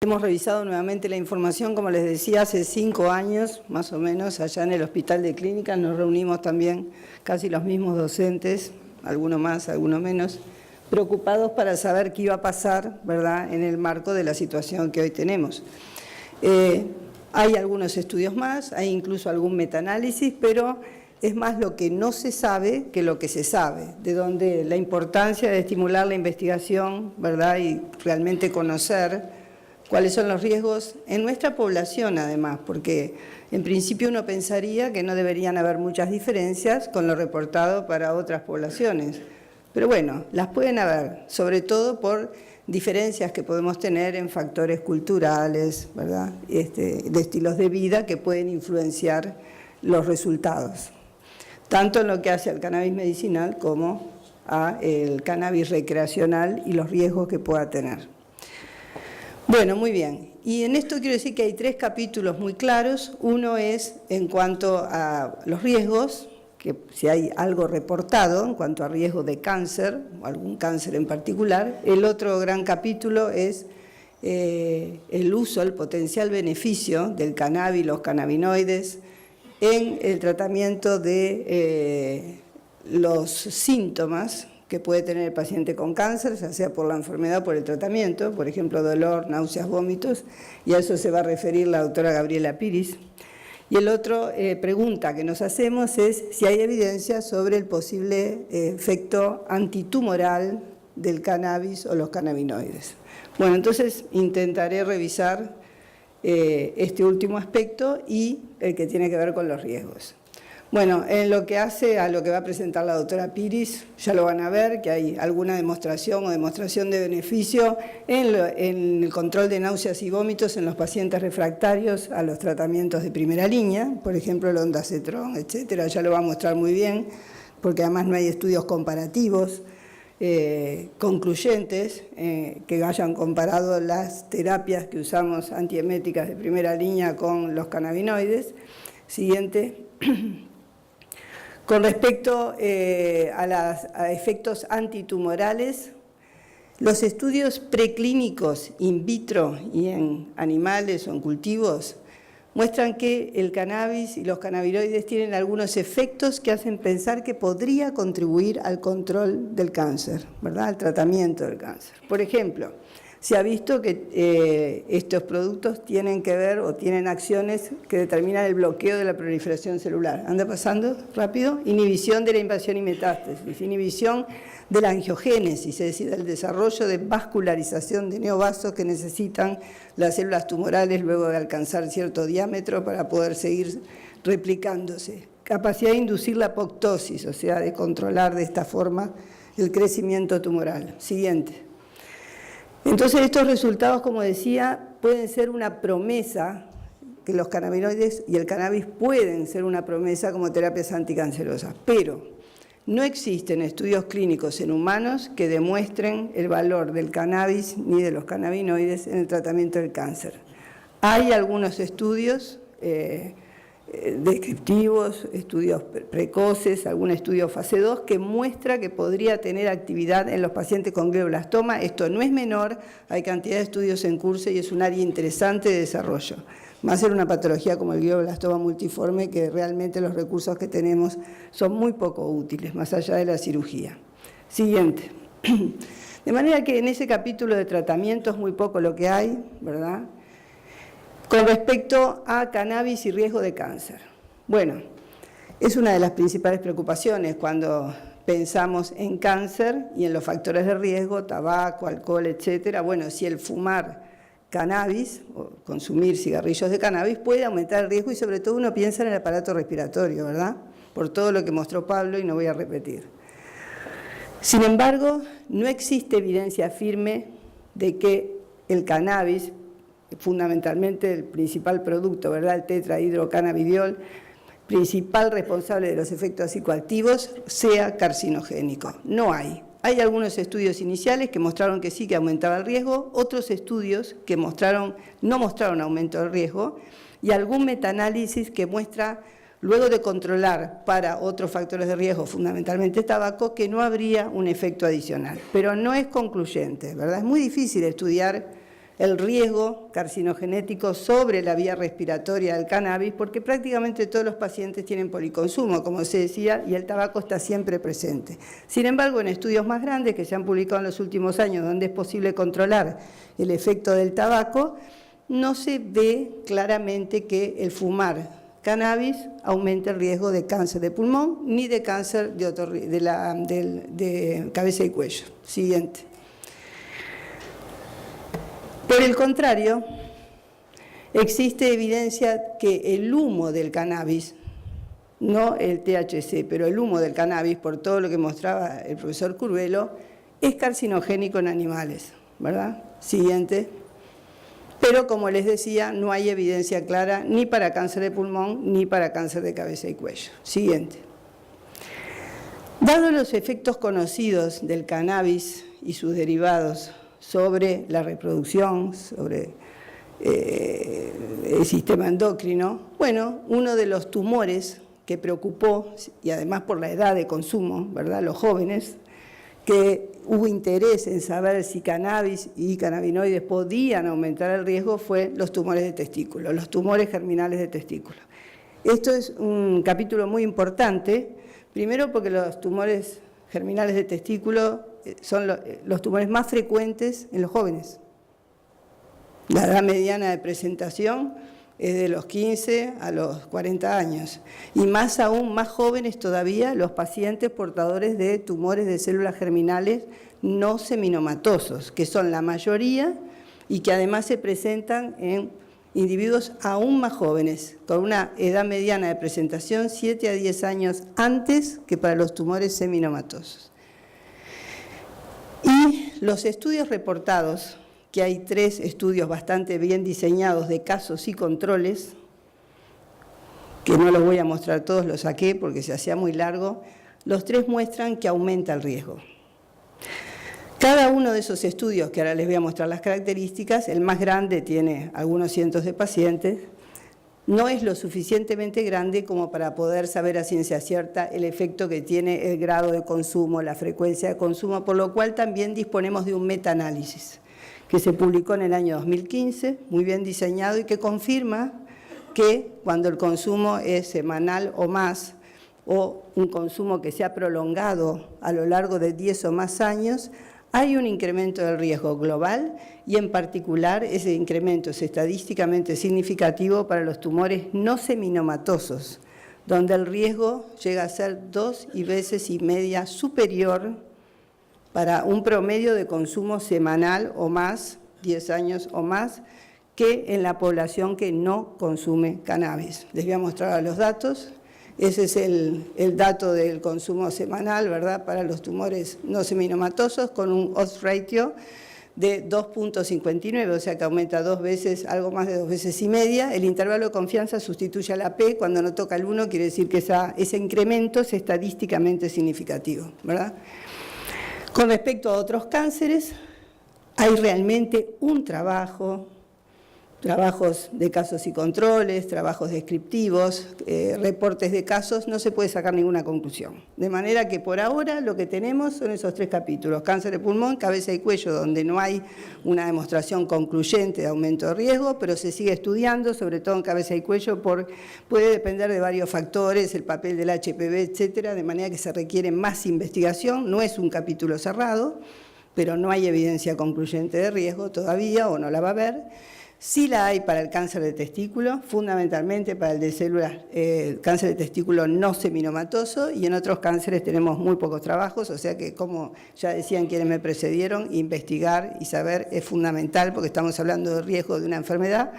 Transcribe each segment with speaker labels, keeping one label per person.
Speaker 1: Hemos revisado nuevamente la información, como les decía, hace 5 años, más o menos, allá en el Hospital de Clínicas. Nos reunimos también casi los mismos docentes, alguno más, alguno menos, preocupados para saber qué iba a pasar, ¿verdad?, en el marco de la situación que hoy tenemos. Hay algunos estudios más, hay incluso algún metaanálisis, pero es más lo que no se sabe que lo que se sabe, de donde la importancia de estimular la investigación, ¿verdad?, y realmente conocer cuáles son los riesgos en nuestra población, además, porque en principio uno pensaría que no deberían haber muchas diferencias con lo reportado para otras poblaciones. Pero bueno, las pueden haber, sobre todo por diferencias que podemos tener en factores culturales, ¿verdad?, de estilos de vida que pueden influenciar los resultados, tanto en lo que hace al cannabis medicinal como al cannabis recreacional y los riesgos que pueda tener. Bueno, muy bien. Y en esto quiero decir que hay 3 capítulos muy claros. Uno es en cuanto a los riesgos, que si hay algo reportado en cuanto a riesgo de cáncer, o algún cáncer en particular. El otro gran capítulo es el uso, el potencial beneficio del cannabis, los cannabinoides, en el tratamiento de los síntomas que puede tener el paciente con cáncer, ya sea por la enfermedad o por el tratamiento, por ejemplo, dolor, náuseas, vómitos, y a eso se va a referir la doctora Gabriela Piris. Y el otro pregunta que nos hacemos es si hay evidencia sobre el posible efecto antitumoral del cannabis o los cannabinoides. Bueno, entonces intentaré revisar este último aspecto y el que tiene que ver con los riesgos. Bueno, en lo que hace a lo que va a presentar la doctora Piris, ya lo van a ver, que hay alguna demostración o demostración de beneficio en el control de náuseas y vómitos en los pacientes refractarios a los tratamientos de primera línea, por ejemplo el ondansetron, etcétera, ya lo va a mostrar muy bien, porque además no hay estudios comparativos concluyentes que hayan comparado las terapias que usamos antieméticas de primera línea con los cannabinoides. Siguiente. Con respecto a efectos antitumorales, los estudios preclínicos in vitro y en animales o en cultivos muestran que el cannabis y los cannabinoides tienen algunos efectos que hacen pensar que podría contribuir al control del cáncer, ¿verdad?, al tratamiento del cáncer. Por ejemplo, se ha visto que estos productos tienen que ver o tienen acciones que determinan el bloqueo de la proliferación celular. ¿Anda pasando rápido? Inhibición de la invasión y metástasis, inhibición de la angiogénesis, es decir, del desarrollo de vascularización de neovasos que necesitan las células tumorales luego de alcanzar cierto diámetro para poder seguir replicándose. Capacidad de inducir la apoptosis, o sea, de controlar de esta forma el crecimiento tumoral. Siguiente. Entonces, estos resultados, como decía, pueden ser una promesa, que los cannabinoides y el cannabis pueden ser una promesa como terapias anticancerosas, pero no existen estudios clínicos en humanos que demuestren el valor del cannabis ni de los cannabinoides en el tratamiento del cáncer. Hay algunos estudios descriptivos, estudios precoces, algún estudio fase 2 que muestra que podría tener actividad en los pacientes con glioblastoma. Esto no es menor, hay cantidad de estudios en curso y es un área interesante de desarrollo. Más en una patología como el glioblastoma multiforme, que realmente los recursos que tenemos son muy poco útiles, más allá de la cirugía. Siguiente. De manera que en ese capítulo de tratamiento es muy poco lo que hay, ¿verdad?, con respecto a cannabis y riesgo de cáncer. Bueno, es una de las principales preocupaciones cuando pensamos en cáncer y en los factores de riesgo, tabaco, alcohol, etcétera. Bueno, si el fumar cannabis o consumir cigarrillos de cannabis puede aumentar el riesgo y sobre todo uno piensa en el aparato respiratorio, ¿verdad?, por todo lo que mostró Pablo y no voy a repetir. Sin embargo, no existe evidencia firme de que el cannabis, fundamentalmente el principal producto, ¿verdad?, el tetrahidrocannabidiol, principal responsable de los efectos psicoactivos, sea carcinogénico. No hay. Hay algunos estudios iniciales que mostraron que sí, que aumentaba el riesgo, otros estudios que no mostraron aumento del riesgo, y algún metaanálisis que muestra, luego de controlar para otros factores de riesgo, fundamentalmente tabaco, que no habría un efecto adicional. Pero no es concluyente, ¿verdad? Es muy difícil estudiar el riesgo carcinogenético sobre la vía respiratoria del cannabis, porque prácticamente todos los pacientes tienen policonsumo, como se decía, y el tabaco está siempre presente. Sin embargo, en estudios más grandes que se han publicado en los últimos años, donde es posible controlar el efecto del tabaco, no se ve claramente que el fumar cannabis aumenta el riesgo de cáncer de pulmón ni de cáncer de cabeza y cuello. Siguiente. Por el contrario, existe evidencia que el humo del cannabis, no el THC, pero el humo del cannabis, por todo lo que mostraba el profesor Curvelo, es carcinogénico en animales, ¿verdad? Siguiente. Pero, como les decía, no hay evidencia clara ni para cáncer de pulmón ni para cáncer de cabeza y cuello. Siguiente. Dado los efectos conocidos del cannabis y sus derivados sobre la reproducción, sobre el sistema endocrino, bueno, uno de los tumores que preocupó, y además por la edad de consumo, ¿verdad?, los jóvenes, que hubo interés en saber si cannabis y cannabinoides podían aumentar el riesgo, fue los tumores de testículo, los tumores germinales de testículo. Esto es un capítulo muy importante, primero porque los tumores germinales de testículo son los tumores más frecuentes en los jóvenes. La edad mediana de presentación es de los 15 a los 40 años. Y más aún, más jóvenes todavía, los pacientes portadores de tumores de células germinales no seminomatosos, que son la mayoría y que además se presentan en individuos aún más jóvenes, con una edad mediana de presentación 7 a 10 años antes que para los tumores seminomatosos. Y los estudios reportados, que hay 3 estudios bastante bien diseñados de casos y controles, que no los voy a mostrar todos, los saqué porque se hacía muy largo, los 3 muestran que aumenta el riesgo. Cada uno de esos estudios, que ahora les voy a mostrar las características, el más grande tiene algunos cientos de pacientes, no es lo suficientemente grande como para poder saber a ciencia cierta el efecto que tiene el grado de consumo, la frecuencia de consumo, por lo cual también disponemos de un metaanálisis que se publicó en el año 2015, muy bien diseñado y que confirma que cuando el consumo es semanal o más, o un consumo que se ha prolongado a lo largo de 10 o más años, hay un incremento del riesgo global y en particular ese incremento es estadísticamente significativo para los tumores no seminomatosos, donde el riesgo llega a ser 2 veces y media superior para un promedio de consumo semanal o más, 10 años o más, que en la población que no consume cannabis. Les voy a mostrar los datos. Ese es el dato del consumo semanal, ¿verdad?, para los tumores no seminomatosos, con un odds ratio de 2.59, o sea que aumenta 2 veces, algo más de 2 veces y media. El intervalo de confianza sustituye a la P, cuando no toca el 1 quiere decir que ese incremento es estadísticamente significativo, ¿verdad? Con respecto a otros cánceres, hay realmente un trabajos de casos y controles, trabajos descriptivos, reportes de casos, no se puede sacar ninguna conclusión. De manera que por ahora lo que tenemos son esos 3 capítulos, cáncer de pulmón, cabeza y cuello, donde no hay una demostración concluyente de aumento de riesgo, pero se sigue estudiando, sobre todo en cabeza y cuello, puede depender de varios factores, el papel del HPV, etcétera, de manera que se requiere más investigación, no es un capítulo cerrado, pero no hay evidencia concluyente de riesgo todavía, o no la va a haber. Sí la hay para el cáncer de testículo, fundamentalmente para el de células, cáncer de testículo no seminomatoso, y en otros cánceres tenemos muy pocos trabajos, o sea que, como ya decían quienes me precedieron, investigar y saber es fundamental, porque estamos hablando de riesgo de una enfermedad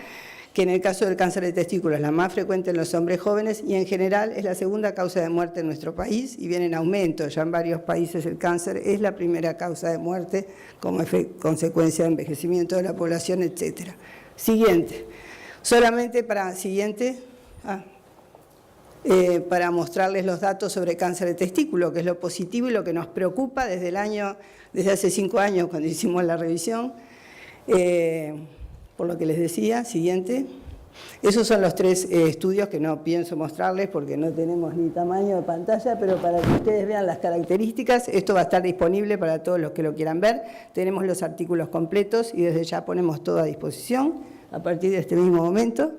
Speaker 1: que en el caso del cáncer de testículo es la más frecuente en los hombres jóvenes y en general es la segunda causa de muerte en nuestro país y viene en aumento. Ya en varios países el cáncer es la primera causa de muerte como consecuencia de envejecimiento de la población, etcétera. Siguiente. Solamente para para mostrarles los datos sobre cáncer de testículo, que es lo positivo y lo que nos preocupa desde hace 5 años cuando hicimos la revisión. Por lo que les decía, siguiente. Esos son los 3 estudios que no pienso mostrarles porque no tenemos ni tamaño de pantalla, pero para que ustedes vean las características, esto va a estar disponible para todos los que lo quieran ver. Tenemos los artículos completos y desde ya ponemos todo a disposición a partir de este mismo momento.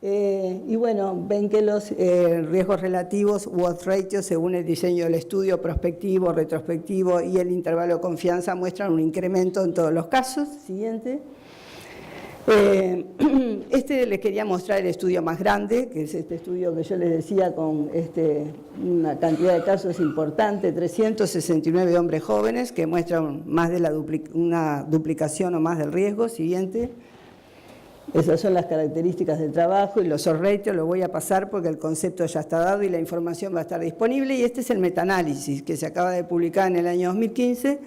Speaker 1: Y bueno, ven que los riesgos relativos u odds ratio, según el diseño del estudio prospectivo, retrospectivo y el intervalo de confianza, muestran un incremento en todos los casos. Siguiente. Les quería mostrar el estudio más grande, que es este estudio que yo les decía con una cantidad de casos importante, 369 hombres jóvenes, que muestran más de una duplicación o más del riesgo. Siguiente. Esas son las características del trabajo y los odds ratio, lo voy a pasar porque el concepto ya está dado y la información va a estar disponible. Y este es el metaanálisis que se acaba de publicar en el año 2015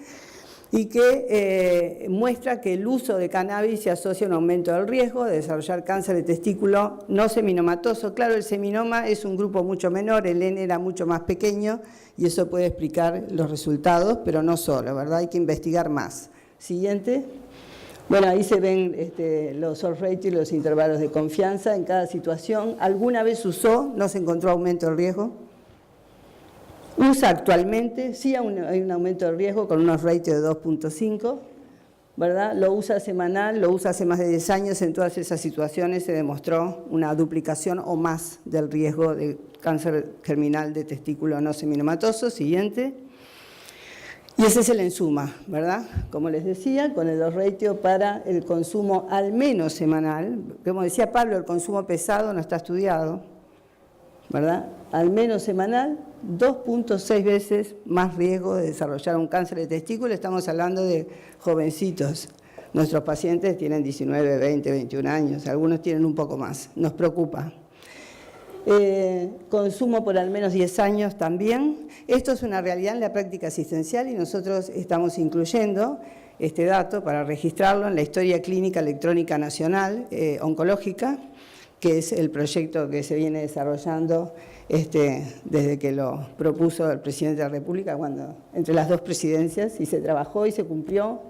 Speaker 1: y que muestra que el uso de cannabis se asocia a un aumento del riesgo de desarrollar cáncer de testículo no seminomatoso. Claro, el seminoma es un grupo mucho menor, el N era mucho más pequeño y eso puede explicar los resultados, pero no solo, ¿verdad? Hay que investigar más. Siguiente. Bueno, ahí se ven los odds ratio y los intervalos de confianza en cada situación. ¿Alguna vez usó? ¿No se encontró aumento del riesgo? ¿Usa actualmente? Sí hay un aumento del riesgo con unos ratios de 2.5, ¿verdad? Lo usa semanal, lo usa hace más de 10 años. En todas esas situaciones se demostró una duplicación o más del riesgo de cáncer germinal de testículo no seminomatoso. Siguiente. Y ese es el ENSUMA, ¿verdad? Como les decía, con el odds ratio para el consumo al menos semanal. Como decía Pablo, el consumo pesado no está estudiado, ¿verdad? Al menos semanal, 2.6 veces más riesgo de desarrollar un cáncer de testículo. Estamos hablando de jovencitos. Nuestros pacientes tienen 19, 20, 21 años, algunos tienen un poco más. Nos preocupa. Consumo por al menos 10 años también. Esto es una realidad en la práctica asistencial y nosotros estamos incluyendo este dato para registrarlo en la Historia Clínica Electrónica Nacional Oncológica, que es el proyecto que se viene desarrollando desde que lo propuso el presidente de la República, entre las 2 presidencias, y se trabajó y se cumplió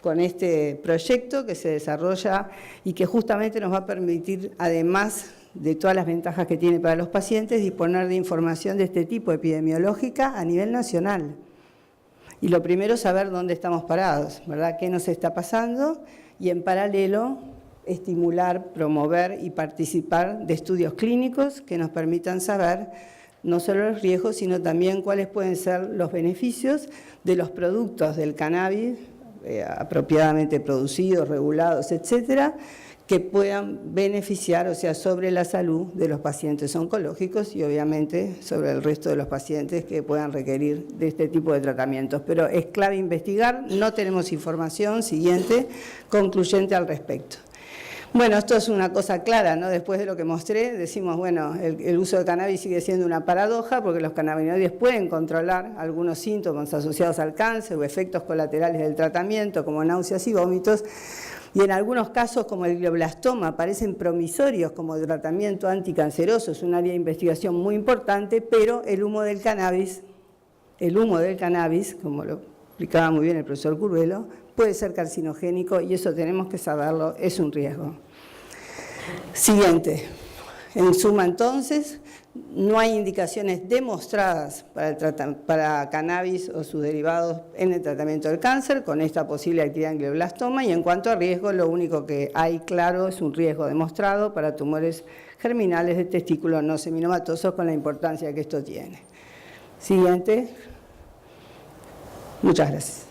Speaker 1: con este proyecto que se desarrolla y que justamente nos va a permitir, además de todas las ventajas que tiene para los pacientes, disponer de información de este tipo epidemiológica a nivel nacional. Y lo primero es saber dónde estamos parados, ¿verdad? ¿Qué nos está pasando? Y en paralelo, estimular, promover y participar de estudios clínicos que nos permitan saber no solo los riesgos, sino también cuáles pueden ser los beneficios de los productos del cannabis, apropiadamente producidos, regulados, etcétera, que puedan beneficiar, o sea, sobre la salud de los pacientes oncológicos y obviamente sobre el resto de los pacientes que puedan requerir de este tipo de tratamientos. Pero es clave investigar, no tenemos información concluyente al respecto. Bueno, esto es una cosa clara, ¿no? Después de lo que mostré, decimos, bueno, el uso de cannabis sigue siendo una paradoja porque los cannabinoides pueden controlar algunos síntomas asociados al cáncer o efectos colaterales del tratamiento, como náuseas y vómitos, y en algunos casos, como el glioblastoma, parecen promisorios como tratamiento anticanceroso. Es un área de investigación muy importante, pero el humo del cannabis, como lo explicaba muy bien el profesor Curvelo, puede ser carcinogénico y eso tenemos que saberlo, es un riesgo. Siguiente. En suma, entonces, no hay indicaciones demostradas para cannabis o sus derivados en el tratamiento del cáncer con esta posible actividad en glioblastoma, y en cuanto a riesgo, lo único que hay claro es un riesgo demostrado para tumores germinales de testículos no seminomatosos con la importancia que esto tiene. Siguiente. Muchas gracias.